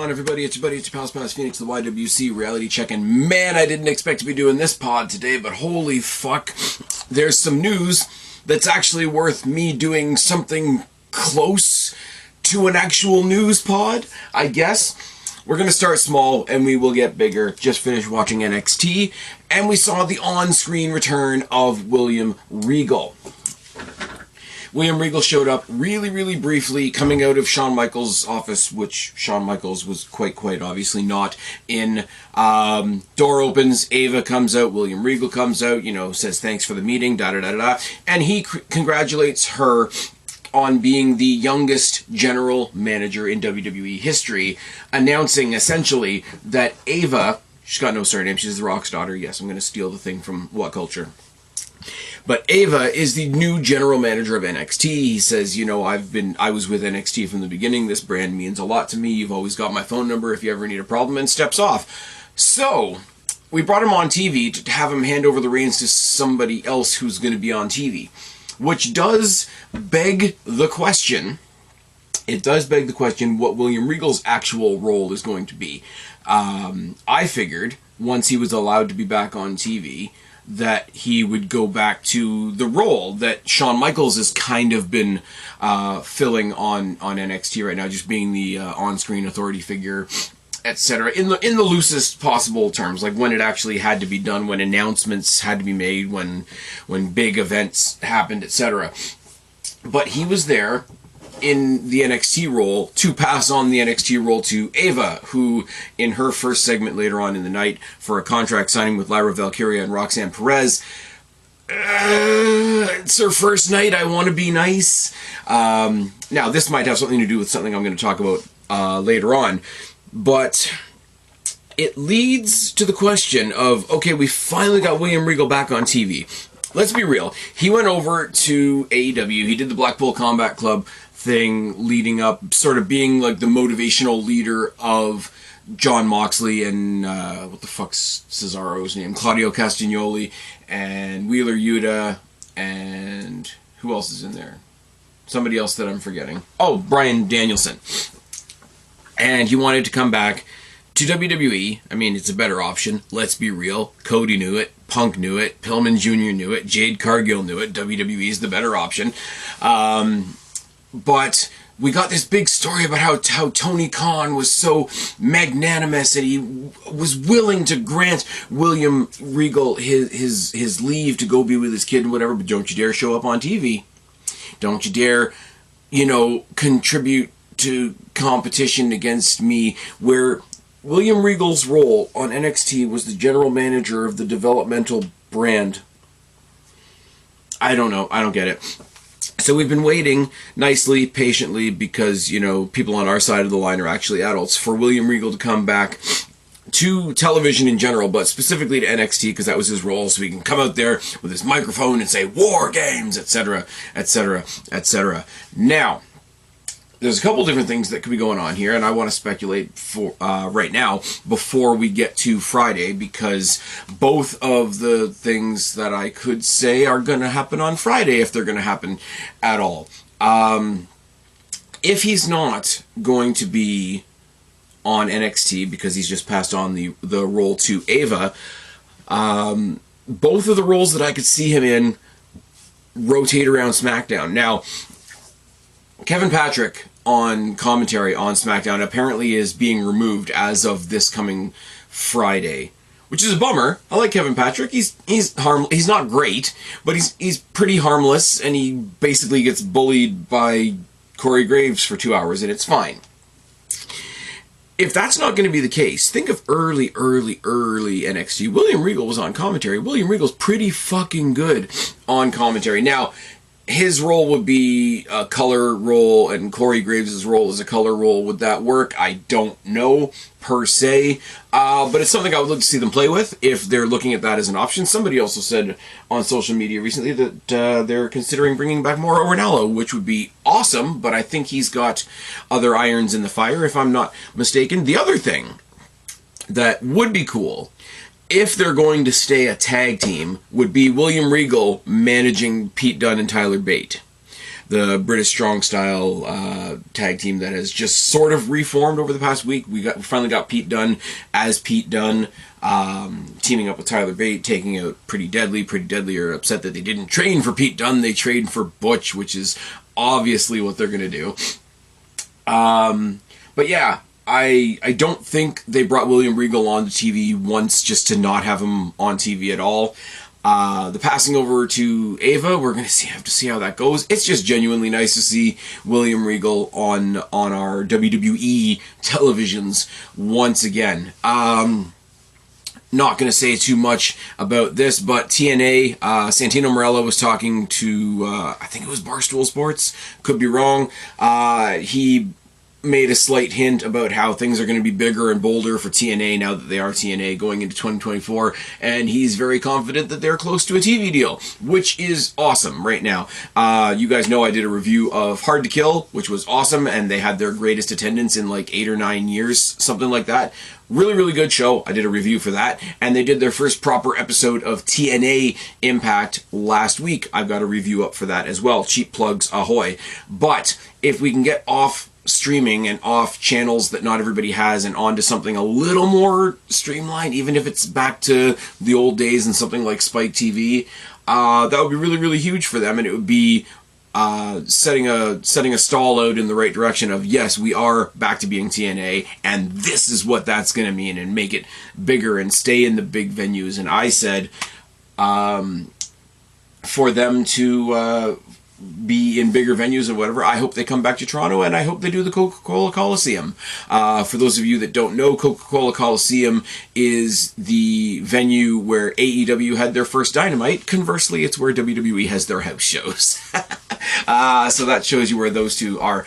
on, everybody? It's your buddy, it's your pal Spaz Phoenix, the YWC reality check, and man, I didn't expect to be doing this pod today, but holy fuck, there's some news that's actually worth me doing something close to an actual news pod, I guess. We're going to start small, and we will get bigger. Just finished watching NXT, and we saw the on-screen return of William Regal. William Regal showed up really briefly coming out of Shawn Michaels' office, which Shawn Michaels was quite obviously not in. Door opens, Ava comes out, William Regal comes out, says thanks for the meeting, and he congratulates her on being the youngest general manager in WWE history, announcing essentially that Ava, she's got no surname, she's The Rock's daughter, yes, I'm going to steal the thing from What Culture. But Ava is the new general manager of NXT. He says, I was with NXT from the beginning. This brand means a lot to me. You've always got my phone number if you ever need a problem, and steps off. So, we brought him on TV to have him hand over the reins to somebody else who's going to be on TV. Which does beg the question, what William Regal's actual role is going to be. I figured, once he was allowed to be back on TV, that he would go back to the role that Shawn Michaels has kind of been filling on NXT right now, just being the on-screen authority figure, etc. In the loosest possible terms, like when it actually had to be done, when announcements had to be made, when big events happened, etc. But he was there in the NXT role to pass on the NXT role to Ava, who in her first segment later on in the night for a contract signing with Lyra Valkyria and Roxanne Perez, it's her first night, I want to be nice. Now this might have something to do with something I'm going to talk about later on, but it leads to the question of, okay, we finally got William Regal back on TV. Let's be real. He went over to AEW. He did the Blackpool Combat Club thing leading up, sort of being like the motivational leader of Jon Moxley and, what the fuck's Cesaro's name? Claudio Castagnoli and Wheeler Yuta and who else is in there? Somebody else that I'm forgetting. Oh, Bryan Danielson. And he wanted to come back to WWE. I mean, it's a better option. Let's be real. Cody knew it. Punk knew it. Pillman Jr. knew it. Jade Cargill knew it. WWE is the better option. But we got this big story about how Tony Khan was so magnanimous and he was willing to grant William Regal his leave to go be with his kid and whatever, but don't you dare show up on TV. Don't you dare, contribute to competition against me, where William Regal's role on NXT was the general manager of the developmental brand. I don't know. I don't get it. So we've been waiting nicely, patiently, because, people on our side of the line are actually adults, for William Regal to come back to television in general, but specifically to NXT, because that was his role, so he can come out there with his microphone and say, War Games, etc., etc., etc. Now, there's a couple different things that could be going on here, and I want to speculate for right now before we get to Friday, because both of the things that I could say are going to happen on Friday, if they're going to happen at all. If he's not going to be on NXT because he's just passed on the role to Ava, both of the roles that I could see him in rotate around SmackDown. Now, Kevin Patrick on commentary on SmackDown apparently is being removed as of this coming Friday, which is a bummer. I like Kevin Patrick. He's not great, but he's pretty harmless, and he basically gets bullied by Corey Graves for 2 hours, and it's fine. If that's not going to be the case, think of early NXT. William Regal was on commentary. William Regal's pretty fucking good on commentary. Now, his role would be a color role, and Corey Graves' role is a color role. Would that work? I don't know, per se. But it's something I would look to see them play with, if they're looking at that as an option. Somebody also said on social media recently that they're considering bringing back Mauro Ranallo, which would be awesome, but I think he's got other irons in the fire, if I'm not mistaken. The other thing that would be cool, if they're going to stay a tag team, would be William Regal managing Pete Dunne and Tyler Bate. the British Strong Style tag team that has just sort of reformed over the past week. We finally got Pete Dunne as Pete Dunne, teaming up with Tyler Bate, taking out Pretty Deadly. Pretty Deadly are upset that they didn't train for Pete Dunne, they trained for Butch, which is obviously what they're going to do. But yeah, I don't think they brought William Regal on TV once just to not have him on TV at all. The passing over to Ava, we're going to have to see how that goes. It's just genuinely nice to see William Regal on our WWE televisions once again. Not going to say too much about this, but TNA, Santino Marella was talking to, I think it was Barstool Sports, could be wrong. He made a slight hint about how things are going to be bigger and bolder for TNA now that they are TNA going into 2024, and he's very confident that they're close to a TV deal, which is awesome right now. You guys know I did a review of Hard to Kill, which was awesome, and they had their greatest attendance in like 8 or 9 years, something like that. Really, really good show. I did a review for that, and they did their first proper episode of TNA Impact last week. I've got a review up for that as well. Cheap plugs, ahoy. But if we can get off streaming and off channels that not everybody has and onto something a little more streamlined, even if it's back to the old days and something like Spike TV, that would be really, really huge for them, and it would be setting a stall out in the right direction of, yes, we are back to being TNA, and this is what that's going to mean, and make it bigger and stay in the big venues. And I said, for them to be in bigger venues and whatever, I hope they come back to Toronto, and I hope they do the Coca-Cola Coliseum. For those of you that don't know, Coca-Cola Coliseum is the venue where AEW had their first Dynamite. Conversely, it's where WWE has their house shows. So that shows you where those two are.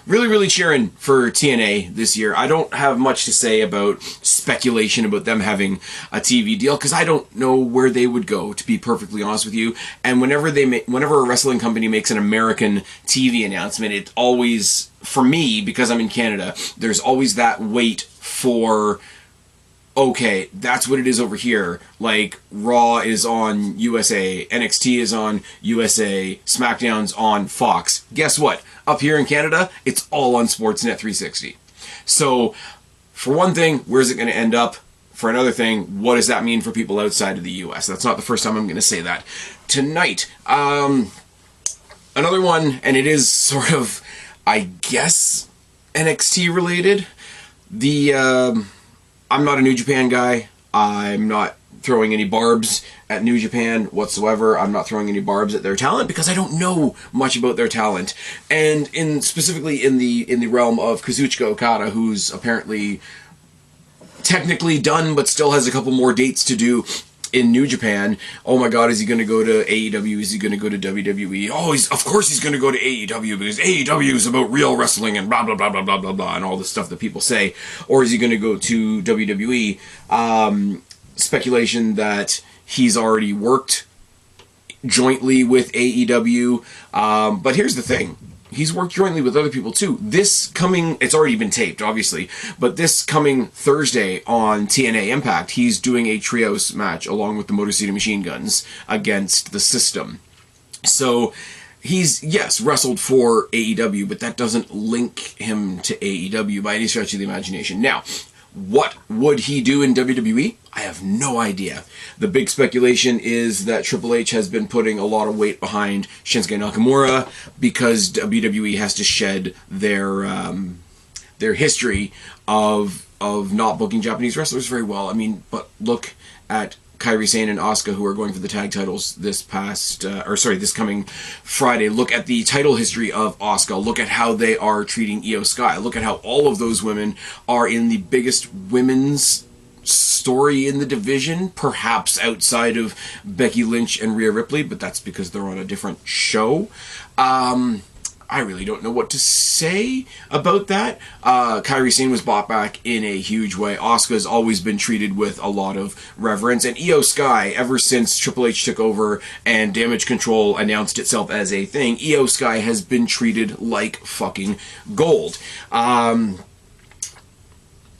Really, really cheering for TNA this year. I don't have much to say about speculation about them having a TV deal, because I don't know where they would go, to be perfectly honest with you. And whenever a wrestling company makes an American TV announcement, it always, for me, because I'm in Canada, there's always that wait for, okay, that's what it is over here. Like, Raw is on USA, NXT is on USA, SmackDown's on Fox. Guess what? Up here in Canada, it's all on Sportsnet 360. So, for one thing, where's it going to end up? For another thing, what does that mean for people outside of the US? That's not the first time I'm going to say that. Tonight, another one, and it is sort of, I guess, NXT related. I'm not a New Japan guy. I'm not throwing any barbs at New Japan whatsoever. I'm not throwing any barbs at their talent because I don't know much about their talent. And specifically in the realm of Kazuchika Okada, who's apparently technically done but still has a couple more dates to do in New Japan. Oh my god, is he going to go to AEW? Is he going to go to WWE? Oh, of course he's going to go to AEW, because AEW is about real wrestling and blah, blah, blah, blah, blah, blah, blah, and all the stuff that people say. Or is he going to go to WWE? Speculation that he's already worked jointly with AEW. But here's the thing. He's worked jointly with other people too. It's already been taped, obviously, but this coming Thursday on TNA Impact, he's doing a trios match along with the Motor City Machine Guns against the System. So he's, yes, wrestled for AEW, but that doesn't link him to AEW by any stretch of the imagination. Now, what would he do in WWE? I have no idea. The big speculation is that Triple H has been putting a lot of weight behind Shinsuke Nakamura because WWE has to shed their history of not booking Japanese wrestlers very well. I mean, but look at Kairi Sane and Asuka, who are going for the tag titles this coming Friday. Look at the title history of Asuka. Look at how they are treating Io Sky. Look at how all of those women are in the biggest women's story in the division, perhaps outside of Becky Lynch and Rhea Ripley, but that's because they're on a different show. I really don't know what to say about that. Kairi Sane was brought back in a huge way. Asuka's always been treated with a lot of reverence. And Io Sky, ever since Triple H took over and Damage Control announced itself as a thing, Io Sky has been treated like fucking gold.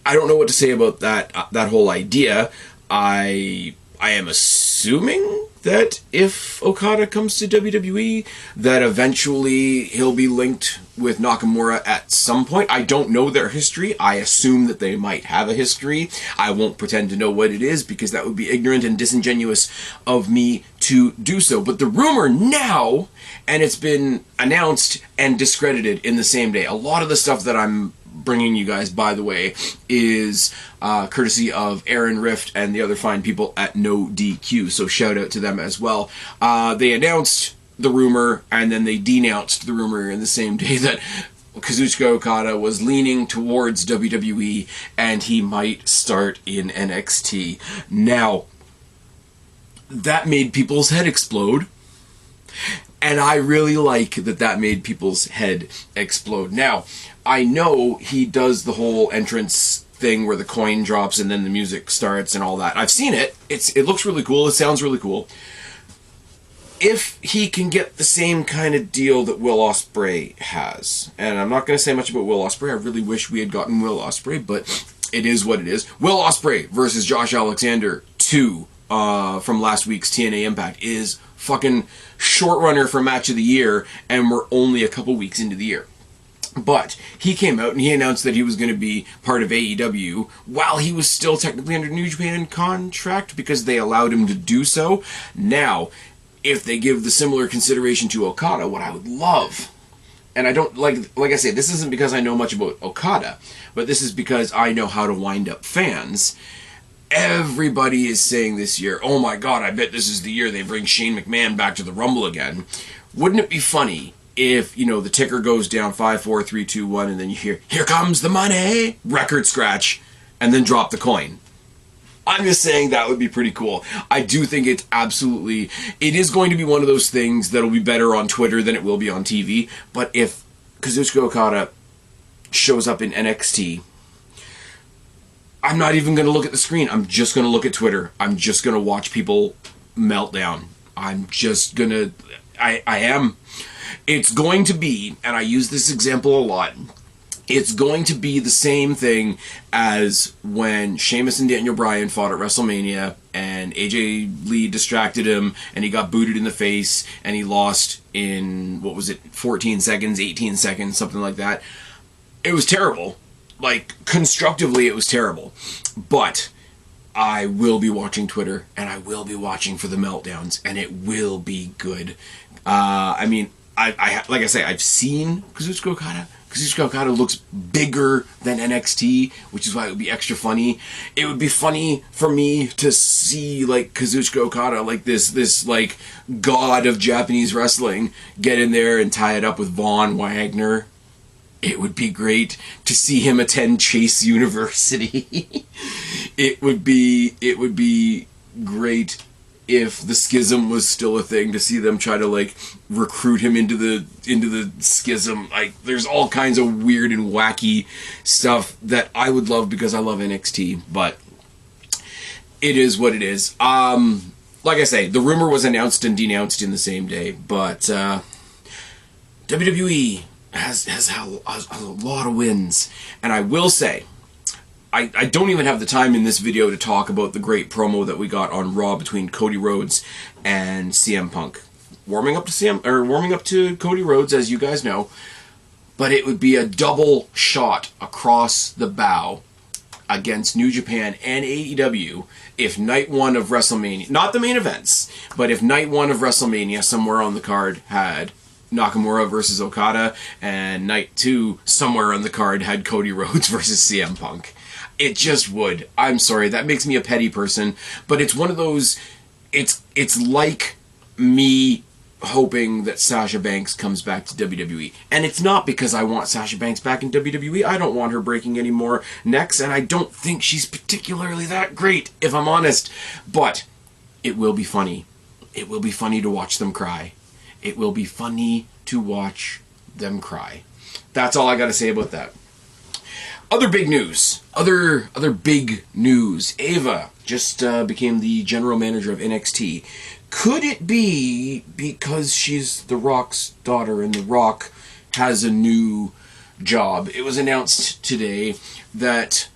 I don't know what to say about that whole idea. I am assuming that if Okada comes to WWE, that eventually he'll be linked with Nakamura at some point. I don't know their history. I assume that they might have a history. I won't pretend to know what it is because that would be ignorant and disingenuous of me to do so. But the rumor now, and it's been announced and discredited in the same day. A lot of the stuff that I'm bringing you guys, by the way, is courtesy of Aaron Rift and the other fine people at No DQ, so shout out to them as well. They announced the rumor, and then they denounced the rumor in the same day that Kazuchika Okada was leaning towards WWE, and he might start in NXT. Now, that made people's head explode. And I really like that that made people's head explode. Now, I know he does the whole entrance thing where the coin drops and then the music starts and all that. I've seen it. It looks really cool. It sounds really cool. If he can get the same kind of deal that Will Ospreay has, and I'm not going to say much about Will Ospreay. I really wish we had gotten Will Ospreay, but it is what it is. Will Ospreay versus Josh Alexander 2 from last week's TNA Impact is fucking short runner for match of the year, and we're only a couple weeks into the year. But he came out and he announced that he was going to be part of AEW while he was still technically under New Japan contract because they allowed him to do so. Now, if they give the similar consideration to Okada, what I would love, and I don't, like I say, this isn't because I know much about Okada, but this is because I know how to wind up fans. Everybody is saying this year, oh my god, I bet this is the year they bring Shane McMahon back to the Rumble again. Wouldn't it be funny if, you know, the ticker goes down 5, 4, 3, 2, 1, and then you hear, here comes the money, record scratch, and then drop the coin? I'm just saying that would be pretty cool. I do think it is going to be one of those things that'll be better on Twitter than it will be on TV, but if Kazuchika Okada shows up in NXT, I'm not even going to look at the screen. I'm just going to look at Twitter. I'm just going to watch people melt down. I'm just going to... I am. It's going to be, and I use this example a lot, it's going to be the same thing as when Sheamus and Daniel Bryan fought at WrestleMania and AJ Lee distracted him and he got booted in the face and he lost in, 14 seconds, 18 seconds, something like that. It was terrible. Like, constructively, it was terrible. But I will be watching Twitter, and I will be watching for the meltdowns, and it will be good. I mean, like I say, I've seen Kazuchika Okada. Kazuchika Okada looks bigger than NXT, which is why it would be extra funny. It would be funny for me to see, like, Kazuchika Okada, like this like, god of Japanese wrestling, get in there and tie it up with Von Wagner. It would be great to see him attend Chase University. It would be great if the schism was still a thing, to see them try to, like, recruit him into the schism. Like, there's all kinds of weird and wacky stuff that I would love because I love NXT, but it is what it is. Like I say, the rumor was announced and denounced in the same day, but WWE has a lot of wins. And I will say, I don't even have the time in this video to talk about the great promo that we got on Raw between Cody Rhodes and CM Punk. Warming up to Cody Rhodes, as you guys know, but it would be a double shot across the bow against New Japan and AEW if night one of WrestleMania, not the main events, but if night one of WrestleMania somewhere on the card had Nakamura versus Okada, and night 2 somewhere on the card had Cody Rhodes versus CM Punk. It just would. I'm sorry, that makes me a petty person, but it's one of those, it's like me hoping that Sasha Banks comes back to WWE. And it's not because I want Sasha Banks back in WWE. I don't want her breaking any more necks, and I don't think she's particularly that great, if I'm honest. But it will be funny. It will be funny to watch them cry. It will be funny to watch them cry. That's all I got to say about that. Other big news. Other big news. Ava just became the general manager of NXT. Could it be because she's The Rock's daughter and The Rock has a new job? It was announced today that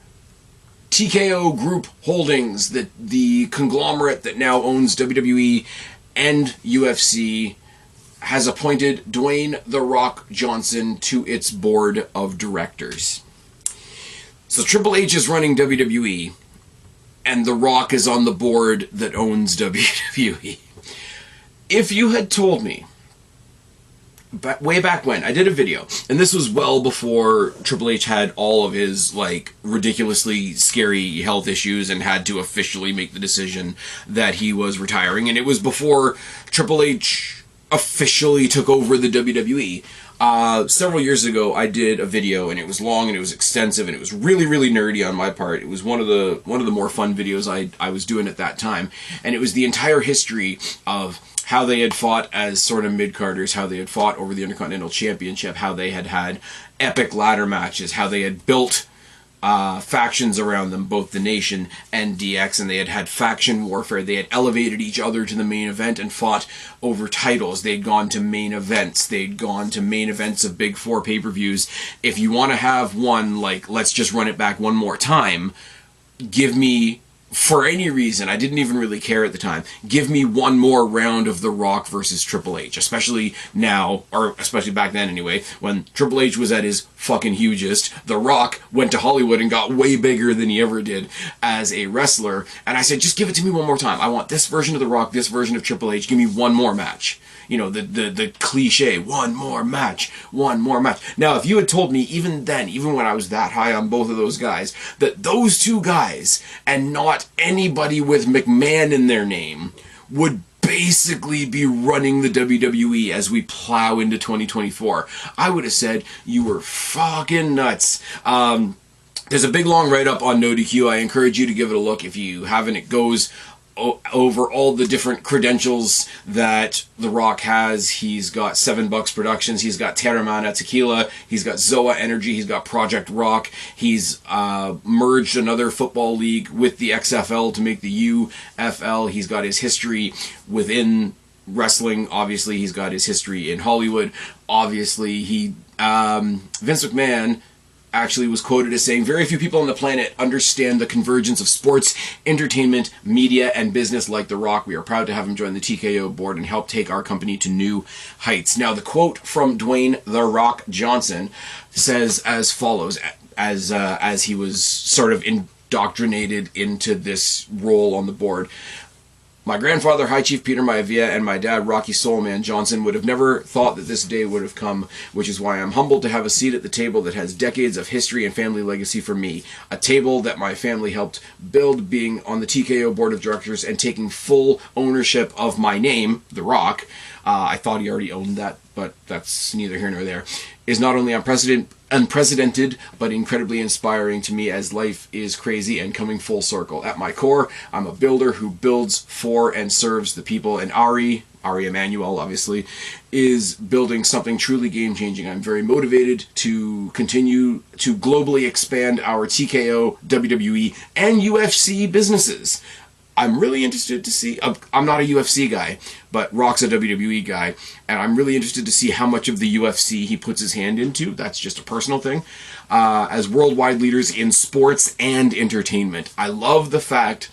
TKO Group Holdings, that the conglomerate that now owns WWE and UFC has appointed Dwayne "The Rock" Johnson to its board of directors. So Triple H is running WWE, and The Rock is on the board that owns WWE. If you had told me, way back when, I did a video, and this was well before Triple H had all of his, like, ridiculously scary health issues and had to officially make the decision that he was retiring, and it was before Triple H officially took over the WWE. Several years ago, I did a video, and it was long, and it was extensive, and it was really, really nerdy on my part. It was one of the more fun videos I was doing at that time, and it was the entire history of how they had fought as sort of mid-carders, how they had fought over the Intercontinental Championship, how they had had epic ladder matches, how they had built factions around them, both the Nation and DX, and they had had faction warfare. They had elevated each other to the main event and fought over titles. They'd gone to main events. They'd gone to main events of Big Four pay-per-views. If you want to have one, like, let's just run it back one more time, give me, for any reason, I didn't even really care at the time, give me one more round of The Rock versus Triple H, especially now, or especially back then anyway, when Triple H was at his fucking hugest. The Rock went to Hollywood and got way bigger than he ever did as a wrestler, and I said, just give it to me one more time. I want this version of The Rock, this version of Triple H, give me one more match. You know, the cliche, one more match, one more match. Now, if you had told me even then, even when I was that high on both of those guys, that those two guys, and not anybody with McMahon in their name, would basically be running the WWE as we plow into 2024, I would have said, you were fucking nuts. There's a big long write-up on No DQ. I encourage you to give it a look if you haven't. It goes over all the different credentials that The Rock has. He's got $7 Productions, he's got Terramana Tequila, he's got Zoa Energy, he's got Project Rock, he's merged another football league with the XFL to make the UFL, he's got his history within wrestling, obviously he's got his history in Hollywood, obviously he, Vince McMahon actually was quoted as saying, very few people on the planet understand the convergence of sports, entertainment, media, and business like The Rock. We are proud to have him join the TKO board and help take our company to new heights. Now, the quote from Dwayne "The Rock" Johnson says as follows, as he was sort of indoctrinated into this role on the board. My grandfather, High Chief Peter Maivia, and my dad, Rocky Soulman Johnson, would have never thought that this day would have come, which is why I'm humbled to have a seat at the table that has decades of history and family legacy for me. A table that my family helped build, being on the TKO board of directors and taking full ownership of my name, The Rock. I thought he already owned that, but that's neither here nor there. Is not only unprecedented, but incredibly inspiring to me, as life is crazy and coming full circle. At my core, I'm a builder who builds for and serves the people, and Ari Emanuel, obviously, is building something truly game-changing. I'm very motivated to continue to globally expand our TKO, WWE, and UFC businesses. I'm really interested to see, I'm not a UFC guy, but Rock's a WWE guy, and I'm really interested to see how much of the UFC he puts his hand into. That's just a personal thing. As worldwide leaders in sports and entertainment. I love the fact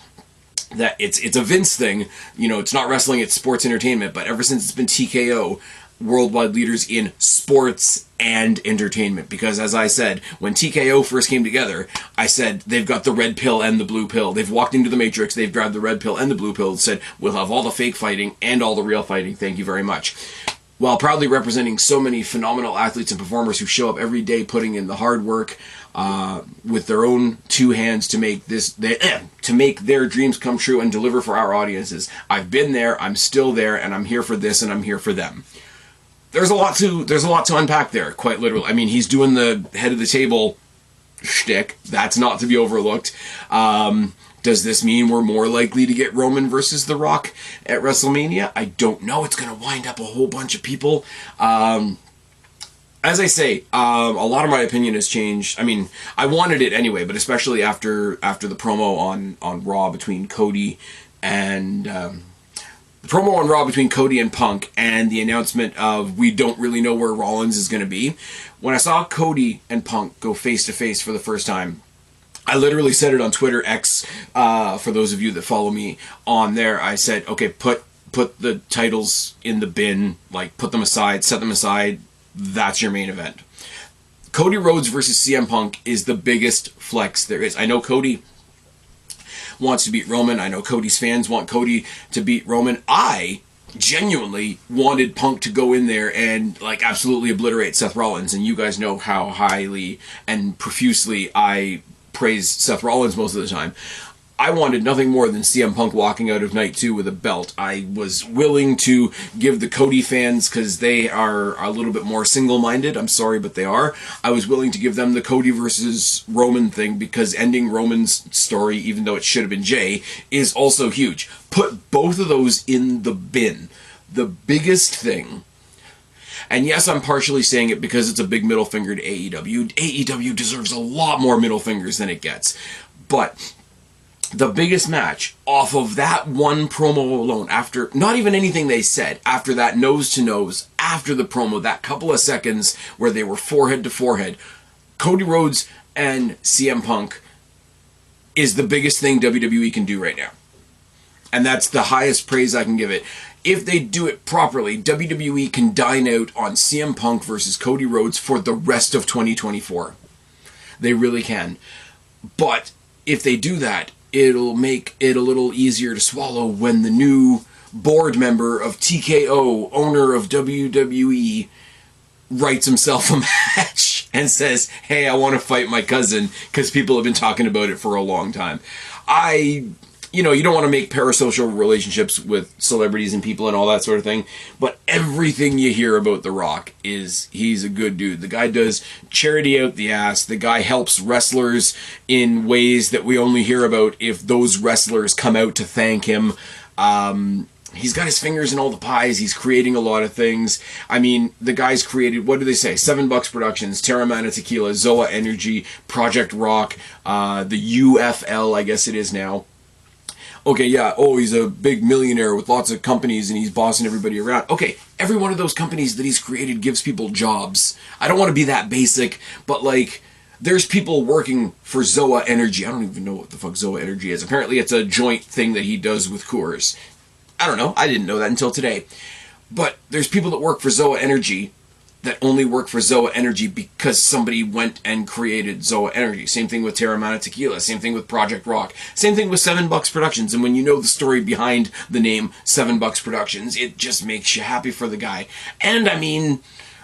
that it's a Vince thing. You know, it's not wrestling, it's sports entertainment, but ever since it's been TKO, worldwide leaders in sports and entertainment. Because as I said, when TKO first came together, I said they've got the red pill and the blue pill. They've walked into the Matrix, they've grabbed the red pill and the blue pill and said, we'll have all the fake fighting and all the real fighting, thank you very much. While proudly representing so many phenomenal athletes and performers who show up every day putting in the hard work with their own two hands to make to make their dreams come true and deliver for our audiences. I've been there, I'm still there, and I'm here for this and I'm here for them. There's a lot to unpack there, quite literally. I mean, he's doing the head of the table shtick. That's not to be overlooked. Does this mean we're more likely to get Roman versus The Rock at WrestleMania? I don't know. It's going to wind up a whole bunch of people. As I say, a lot of my opinion has changed. I mean, I wanted it anyway, but especially after the promo on Raw between Cody and Punk and the announcement of we don't really know where Rollins is going to be. When I saw Cody and Punk go face-to-face for the first time, I literally said it on Twitter X, for those of you that follow me on there. I said, okay, put put the titles in the bin, like put them aside, set them aside. That's your main event. Cody Rhodes versus CM Punk is the biggest flex there is. I know Cody wants to beat Roman. I know Cody's fans want Cody to beat Roman. I genuinely wanted Punk to go in there and like absolutely obliterate Seth Rollins, and you guys know how highly and profusely I praise Seth Rollins most of the time. I wanted nothing more than CM Punk walking out of night 2 with a belt. I was willing to give the Cody fans, because they are a little bit more single-minded, I'm sorry, but they are, I was willing to give them the Cody versus Roman thing, because ending Roman's story, even though it should have been Jay, is also huge. Put both of those in the bin. The biggest thing, and yes, I'm partially saying it because it's a big middle finger to AEW. AEW deserves a lot more middle fingers than it gets. But the biggest match off of that one promo alone, after not even anything they said, after that nose to nose, after the promo, that couple of seconds where they were forehead to forehead, Cody Rhodes and CM Punk is the biggest thing WWE can do right now. And that's the highest praise I can give it. If they do it properly, WWE can dine out on CM Punk versus Cody Rhodes for the rest of 2024. They really can. But if they do that, it'll make it a little easier to swallow when the new board member of TKO, owner of WWE, writes himself a match and says, hey, I want to fight my cousin, because people have been talking about it for a long time. You don't want to make parasocial relationships with celebrities and people and all that sort of thing, but everything you hear about The Rock is he's a good dude. The guy does charity out the ass. The guy helps wrestlers in ways that we only hear about if those wrestlers come out to thank him. He's got his fingers in all the pies. He's creating a lot of things. I mean, the guy's created, what do they say? $7 Productions, Terramana Tequila, Zoa Energy, Project Rock, the UFL, I guess it is now. Okay, yeah, he's a big millionaire with lots of companies and he's bossing everybody around. Okay, every one of those companies that he's created gives people jobs. I don't want to be that basic, but like, there's people working for Zoa Energy. I don't even know what the fuck Zoa Energy is. Apparently it's a joint thing that he does with Coors. I don't know. I didn't know that until today. But there's people that work for Zoa Energy that only work for Zoa Energy because somebody went and created Zoa Energy. Same thing with Terramana Tequila. Same thing with Project Rock. Same thing with $7 Productions. And when you know the story behind the name $7 Productions, it just makes you happy for the guy. And I mean,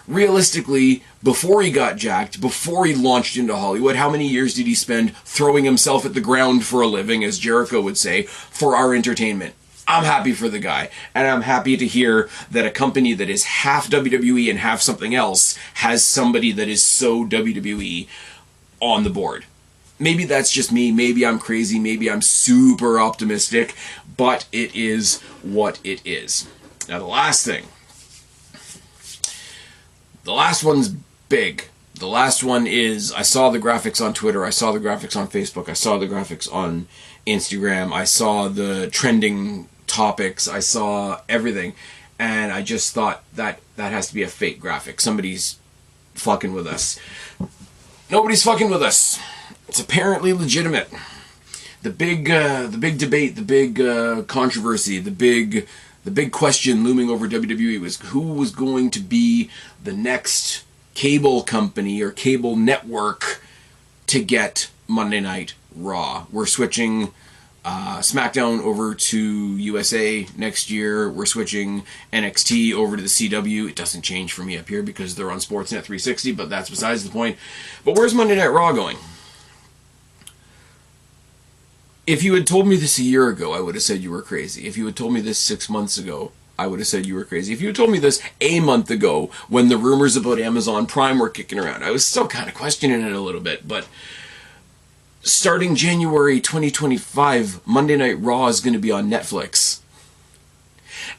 realistically, before he got jacked, before he launched into Hollywood, how many years did he spend throwing himself at the ground for a living, as Jericho would say, for our entertainment? I'm happy for the guy, and I'm happy to hear that a company that is half WWE and half something else has somebody that is so WWE on the board. Maybe that's just me, maybe I'm crazy, maybe I'm super optimistic, but it is what it is. Now the last thing. The last one's big. The last one is, I saw the graphics on Twitter, I saw the graphics on Facebook, I saw the graphics on Instagram, I saw the trending topics, I saw everything, and I just thought that has to be a fake graphic. Somebody's fucking with us. Nobody's fucking with us. It's apparently legitimate. The big debate, the big controversy, the big question looming over WWE was who was going to be the next cable company or cable network to get Monday Night Raw. We're switching SmackDown over to USA next year. We're switching NXT over to the CW. It doesn't change for me up here because they're on Sportsnet 360, but that's besides the point. But where's Monday Night Raw going? If you had told me this a year ago, I would have said you were crazy. If you had told me this 6 months ago, I would have said you were crazy. If you had told me this a month ago, when the rumors about Amazon Prime were kicking around, I was still kind of questioning it a little bit, but starting January 2025, Monday Night Raw is going to be on Netflix.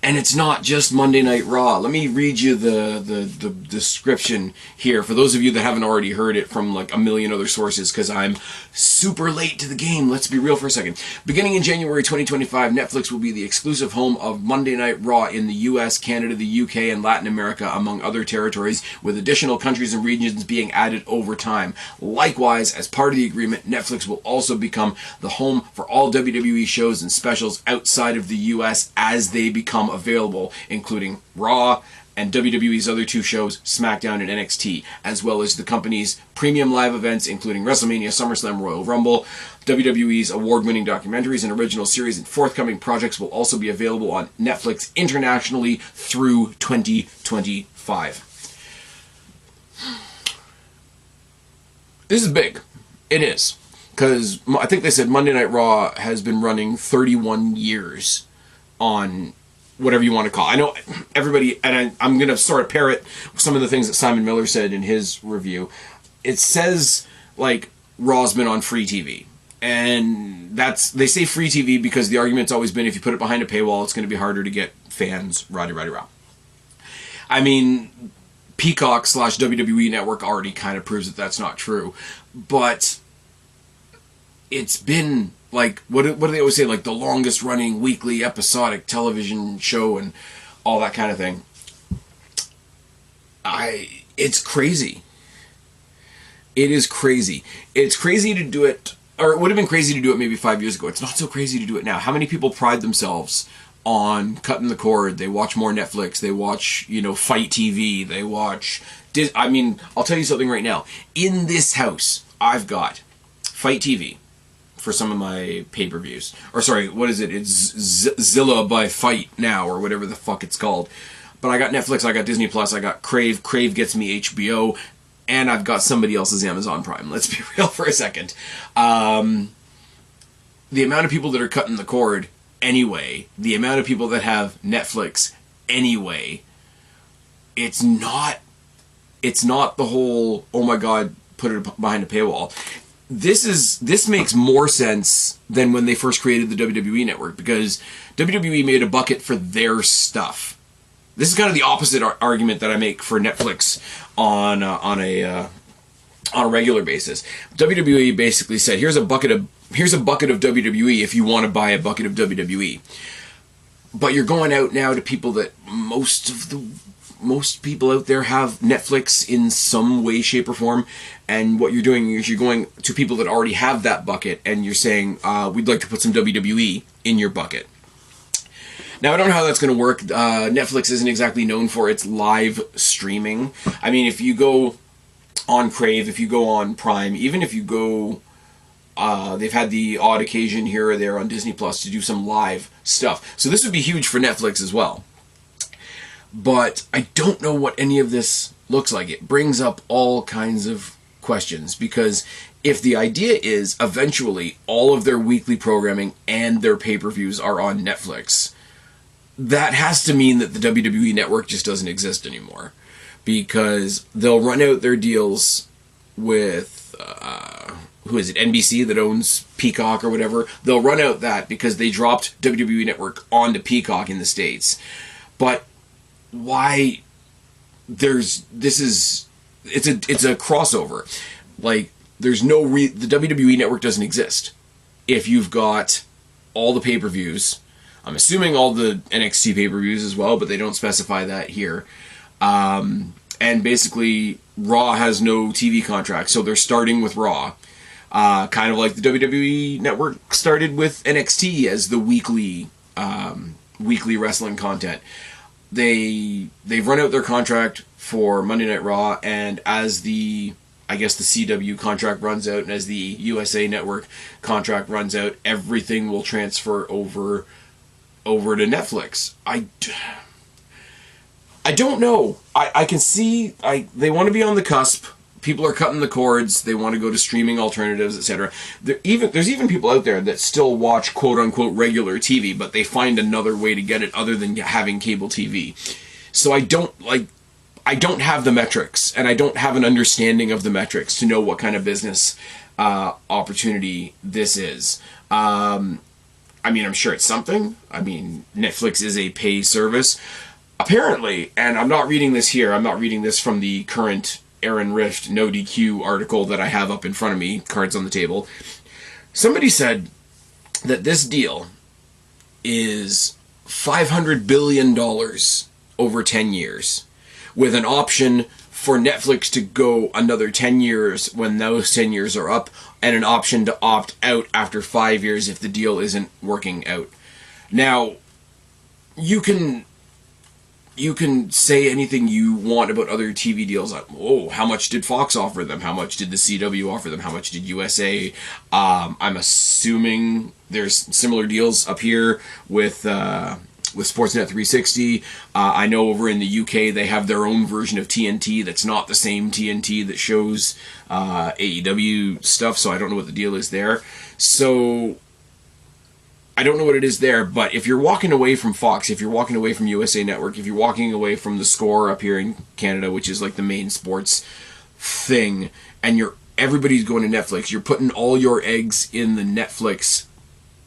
And it's not just Monday Night Raw. Let me read you the description here, for those of you that haven't already heard it from like a million other sources, because I'm super late to the game. Let's be real for a second. Beginning in January 2025, Netflix will be the exclusive home of Monday Night Raw in the US, Canada, the UK, and Latin America, among other territories, with additional countries and regions being added over time. Likewise, as part of the agreement, Netflix will also become the home for all WWE shows and specials outside of the US as they become available, including Raw and WWE's other two shows, SmackDown and NXT, as well as the company's premium live events, including WrestleMania, SummerSlam, Royal Rumble. WWE's award-winning documentaries and original series and forthcoming projects will also be available on Netflix internationally through 2025. This is big. It is. Because I think they said Monday Night Raw has been running 31 years on whatever you want to call it. I know everybody, and I'm going to sort of parrot some of the things that Simon Miller said in his review. It says, like, Raw's been on free TV. And they say free TV because the argument's always been if you put it behind a paywall, it's going to be harder to get fans, rah. I mean, Peacock/WWE Network already kind of proves that that's not true. But it's been, like, what do they always say, like, the longest running weekly episodic television show and all that kind of thing. It's crazy. It is crazy. It's crazy to do it, or it would have been crazy to do it maybe 5 years ago. It's not so crazy to do it now. How many people pride themselves on cutting the cord? They watch more Netflix. They watch, Fight TV. They watch... I mean, I'll tell you something right now. In this house, I've got Fight TV for some of my pay-per-views. Or sorry, what is it? It's Zilla by Fight now, or whatever the fuck it's called. But I got Netflix, I got Disney Plus, I got Crave. Crave gets me HBO, and I've got somebody else's Amazon Prime. Let's be real for a second. The amount of people that are cutting the cord anyway, the amount of people that have Netflix anyway, it's not the whole, oh my god, put it behind a paywall. This makes more sense than when they first created the WWE Network, because WWE made a bucket for their stuff. This is kind of the opposite argument that I make for Netflix on a regular basis. WWE basically said, here's a bucket of WWE if you want to buy a bucket of WWE. But you're going out now to people that most people out there have Netflix in some way, shape, or form, and what you're doing is you're going to people that already have that bucket, and you're saying, we'd like to put some WWE in your bucket. Now, I don't know how that's going to work. Netflix isn't exactly known for its live streaming. I mean, if you go on Crave, if you go on Prime, even if you go... they've had the odd occasion here or there on Disney Plus to do some live stuff. So this would be huge for Netflix as well. But I don't know what any of this looks like. It brings up all kinds of questions, because if the idea is eventually all of their weekly programming and their pay-per-views are on Netflix, that has to mean that the WWE Network just doesn't exist anymore, because they'll run out their deals with who is it, NBC, that owns Peacock or whatever. They'll run out that because they dropped WWE Network onto Peacock in the States. But why it's a crossover. Like, there's the WWE Network doesn't exist if you've got all the pay-per-views. I'm assuming all the NXT pay-per-views as well, but they don't specify that here. And basically, Raw has no TV contract, so they're starting with Raw. Kind of like the WWE Network started with NXT as the weekly wrestling content. They've run out their contract for Monday Night Raw, and as the CW contract runs out, and as the USA Network contract runs out, everything will transfer over to Netflix. I don't know. I can see they want to be on the cusp. People are cutting the cords. They want to go to streaming alternatives, etc. There's even people out there that still watch quote-unquote regular TV, but they find another way to get it other than having cable TV. So I don't have the metrics, and I don't have an understanding of the metrics to know what kind of business opportunity this is. I mean, I'm sure it's something. I mean, Netflix is a pay service. Apparently, and I'm not reading this here. I'm not reading this from the current Aaron Rift No DQ article that I have up in front of me, cards on the table. Somebody said that this deal is $500 billion over 10 years, with an option for Netflix to go another 10 years when those 10 years are up, and an option to opt out after 5 years if the deal isn't working out. Now, you can say anything you want about other TV deals. Oh, how much did Fox offer them? How much did the CW offer them? How much did USA? I'm assuming there's similar deals up here with Sportsnet 360. I know over in the UK they have their own version of TNT that's not the same TNT that shows AEW stuff, so I don't know what the deal is there. So I don't know what it is there, but if you're walking away from Fox, if you're walking away from USA Network, if you're walking away from the Score up here in Canada, which is like the main sports thing, and everybody's going to Netflix, you're putting all your eggs in the Netflix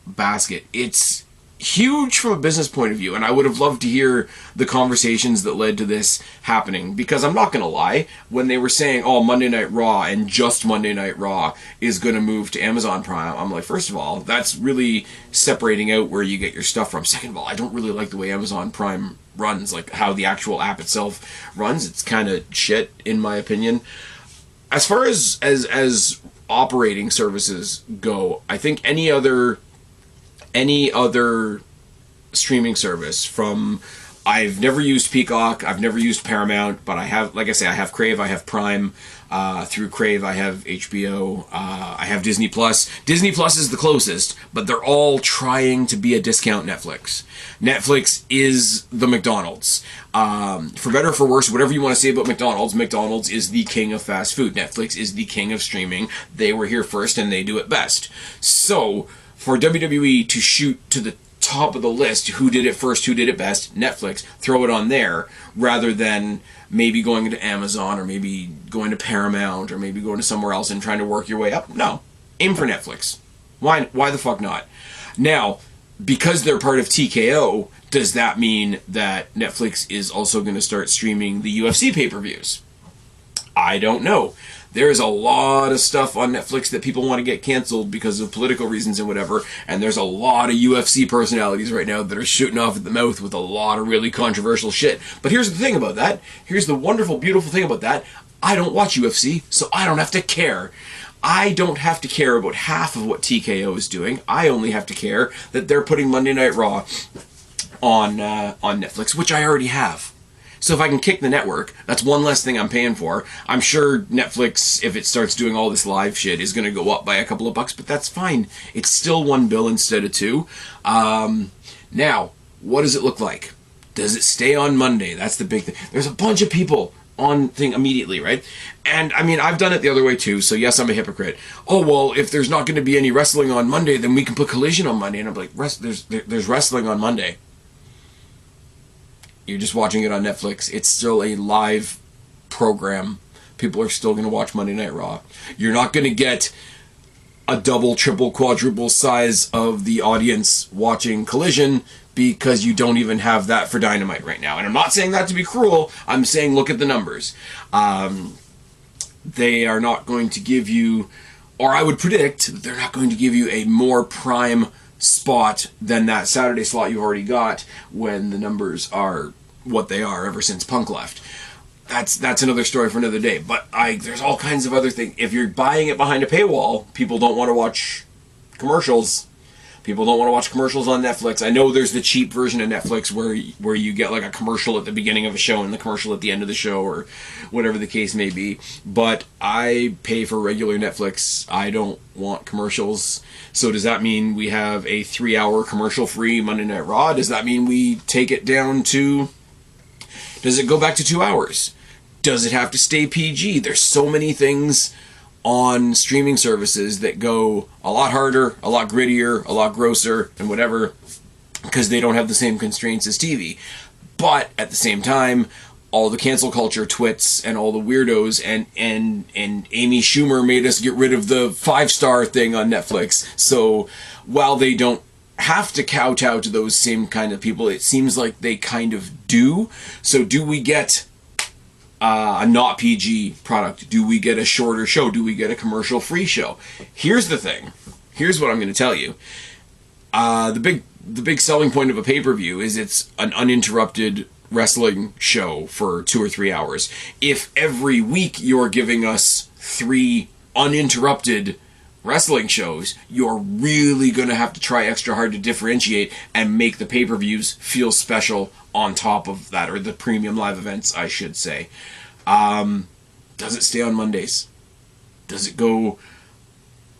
basket. It's huge from a business point of view, and I would have loved to hear the conversations that led to this happening, because I'm not going to lie, when they were saying, oh, Monday Night Raw and just Monday Night Raw is going to move to Amazon Prime, I'm like, first of all, that's really separating out where you get your stuff from. Second of all, I don't really like the way Amazon Prime runs, like how the actual app itself runs. It's kind of shit, in my opinion. As far as operating services go, I think any other streaming service from... I've never used Peacock, I've never used Paramount, but I have, like I say, I have Crave, I have Prime. Through Crave, I have HBO, I have Disney Plus. Disney Plus is the closest, but they're all trying to be a discount Netflix. Netflix is the McDonald's. For better or for worse, whatever you want to say about McDonald's, McDonald's is the king of fast food. Netflix is the king of streaming. They were here first, and they do it best. So, for WWE to shoot to the top of the list, who did it first, who did it best, Netflix, throw it on there, rather than maybe going to Amazon, or maybe going to Paramount, or maybe going to somewhere else and trying to work your way up. No. Aim for Netflix. Why the fuck not? Now, because they're part of TKO, does that mean that Netflix is also going to start streaming the UFC pay-per-views? I don't know. There's a lot of stuff on Netflix that people want to get canceled because of political reasons and whatever, and there's a lot of UFC personalities right now that are shooting off at the mouth with a lot of really controversial shit. But here's the thing about that. Here's the wonderful, beautiful thing about that. I don't watch UFC, so I don't have to care. I don't have to care about half of what TKO is doing. I only have to care that they're putting Monday Night Raw on Netflix, which I already have. So if I can kick the network, that's one less thing I'm paying for. I'm sure Netflix, if it starts doing all this live shit, is going to go up by a couple of bucks, but that's fine. It's still one bill instead of two. Now, what does it look like? Does it stay on Monday? That's the big thing. There's a bunch of people on thing immediately, right? And, I mean, I've done it the other way too, so yes, I'm a hypocrite. Oh, well, if there's not going to be any wrestling on Monday, then we can put Collision on Monday. And I'm like, there's wrestling on Monday. You're just watching it on Netflix. It's still a live program. People are still going to watch Monday Night Raw. You're not going to get a double, triple, quadruple size of the audience watching Collision because you don't even have that for Dynamite right now. And I'm not saying that to be cruel. I'm saying look at the numbers. They are not going to give you, or I would predict that they're not going to give you a more prime spot than that Saturday slot you already got when the numbers are what they are ever since Punk left. That's another story for another day. But there's all kinds of other things. If you're buying it behind a paywall, people don't want to watch commercials. People don't want to watch commercials on Netflix. I know there's the cheap version of Netflix where you get like a commercial at the beginning of a show and the commercial at the end of the show, or whatever the case may be. But I pay for regular Netflix. I don't want commercials. So does that mean we have a 3-hour commercial-free Monday Night Raw? Does that mean we take it down to... Does it go back to 2 hours? Does it have to stay PG? There's so many things on streaming services that go a lot harder, a lot grittier, a lot grosser, and whatever, because they don't have the same constraints as TV. But at the same time, all the cancel culture twits and all the weirdos and Amy Schumer made us get rid of the 5-star thing on Netflix. So while they don't have to kowtow to those same kind of people, it seems like they kind of do. So do we get a not PG product? Do we get a shorter show? Do we get a commercial-free show? Here's the thing. Here's what I'm going to tell you. The big selling point of a pay-per-view is it's an uninterrupted wrestling show for 2 or 3 hours. If every week you're giving us 3 uninterrupted wrestling shows, you're really going to have to try extra hard to differentiate and make the pay-per-views feel special on top of that, or the premium live events, I should say. Does it stay on Mondays? Does it go...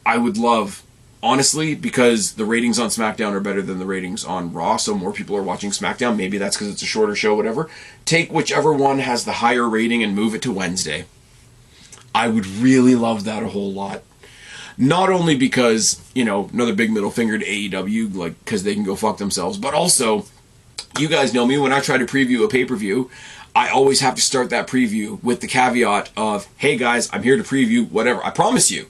I would love... Honestly, because the ratings on SmackDown are better than the ratings on Raw, so more people are watching SmackDown. Maybe that's because it's a shorter show, whatever. Take whichever one has the higher rating and move it to Wednesday. I would really love that a whole lot. Not only because, another big middle finger to AEW, because they can go fuck themselves, but also, you guys know me, when I try to preview a pay-per-view, I always have to start that preview with the caveat of, hey guys, I'm here to preview whatever. I promise you,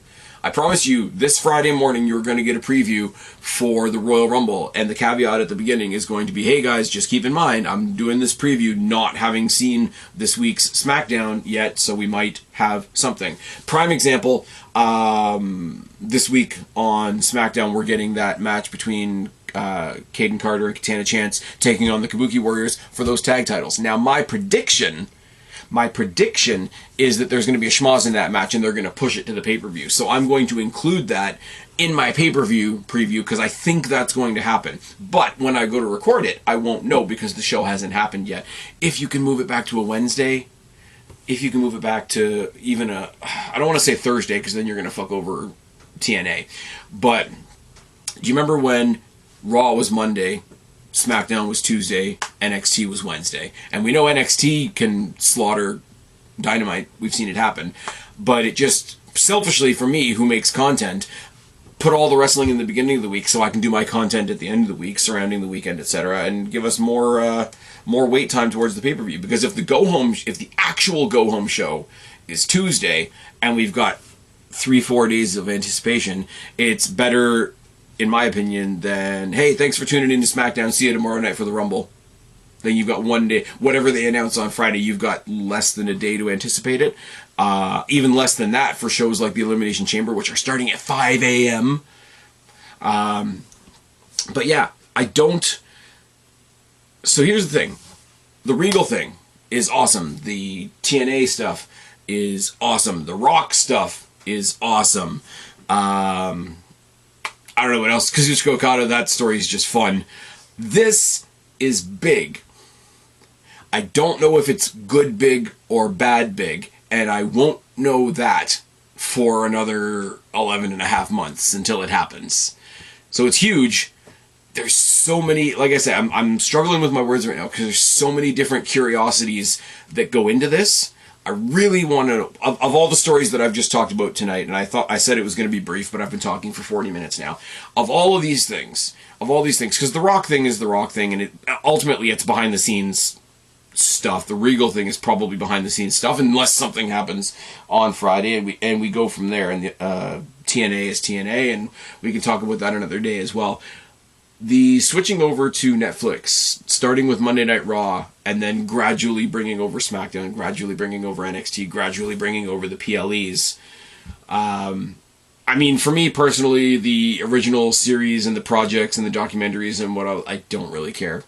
this Friday morning you're going to get a preview for the Royal Rumble, and the caveat at the beginning is going to be, hey guys, just keep in mind, I'm doing this preview not having seen this week's SmackDown yet, so we might have something. Prime example, this week on SmackDown we're getting that match between Caden Carter and Katana Chance taking on the Kabuki Warriors for those tag titles. Now my prediction is that there's going to be a schmoz in that match and they're going to push it to the pay-per-view. So I'm going to include that in my pay-per-view preview because I think that's going to happen. But when I go to record it, I won't know because the show hasn't happened yet. If you can move it back to a Wednesday, if you can move it back to even I don't want to say Thursday because then you're going to fuck over TNA. But do you remember when Raw was Monday, SmackDown was Tuesday, NXT was Wednesday? And we know NXT can slaughter Dynamite. We've seen it happen. But it just, selfishly for me, who makes content, put all the wrestling in the beginning of the week so I can do my content at the end of the week, surrounding the weekend, etc., and give us more wait time towards the pay-per-view. Because if the actual go-home show is Tuesday, and we've got 3-4 days of anticipation, it's better, in my opinion, than, hey, thanks for tuning in to SmackDown, see you tomorrow night for the Rumble. Then you've got one day, whatever they announce on Friday, you've got less than a day to anticipate it. Even less than that for shows like the Elimination Chamber, which are starting at 5 a.m. But yeah, I don't... So here's the thing. The Regal thing is awesome. The TNA stuff is awesome. The Rock stuff is awesome. I don't know what else. Kazuchika Okada, that story is just fun. This is big. I don't know if it's good big or bad big, and I won't know that for another 11 and a half months until it happens. So it's huge. There's so many, like I said, I'm struggling with my words right now because there's so many different curiosities that go into this. I really want to, of all the stories that I've just talked about tonight, and I said it was going to be brief, but I've been talking for 40 minutes now, of all these things, because the Rock thing is the Rock thing, and ultimately it's behind the scenes stuff. The Regal thing is probably behind the scenes stuff, unless something happens on Friday, and we go from there, and the TNA is TNA, and we can talk about that another day as well. The switching over to Netflix, starting with Monday Night Raw, and then gradually bringing over SmackDown, gradually bringing over NXT, gradually bringing over the PLEs. I mean, for me personally, the original series and the projects and the documentaries and what I don't really care.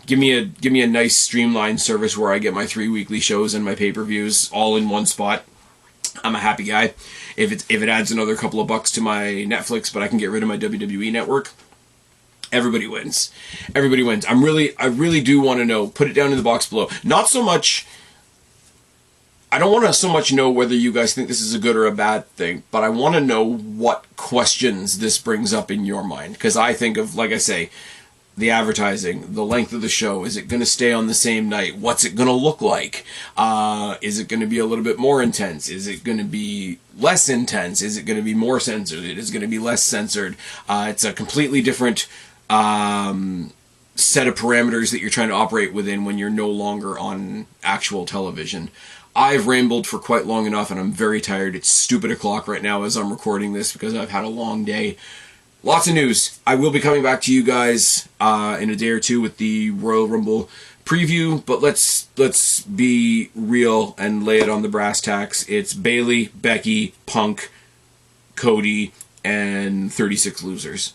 Give me a nice streamlined service where I get my 3 weekly shows and my pay-per-views all in one spot. I'm a happy guy. If it adds another couple of bucks to my Netflix, but I can get rid of my WWE network, everybody wins. Everybody wins. I really do want to know. Put it down in the box below. Not so much... I don't want to so much know whether you guys think this is a good or a bad thing, but I want to know what questions this brings up in your mind. Because I think of, like I say, the advertising, the length of the show. Is it going to stay on the same night? What's it going to look like? Is it going to be a little bit more intense? Is it going to be less intense? Is it going to be more censored? Is it going to be less censored? It's a completely different... set of parameters that you're trying to operate within when you're no longer on actual television. I've rambled for quite long enough and I'm very tired. It's stupid o'clock right now as I'm recording this because I've had a long day. Lots of news. I will be coming back to you guys in a day or two with the Royal Rumble preview, but let's be real and lay it on the brass tacks. It's Bayley, Becky, Punk, Cody, and 36 losers.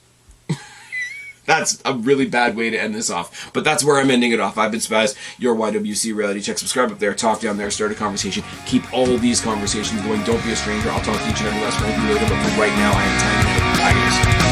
That's a really bad way to end this off, but that's where I'm ending it off. I've been Spaz, your YWC Reality Check. Subscribe up there, talk down there, start a conversation. Keep all of these conversations going. Don't be a stranger. I'll talk to each and every last one of you later, but for right now, I am time. Bye, guys.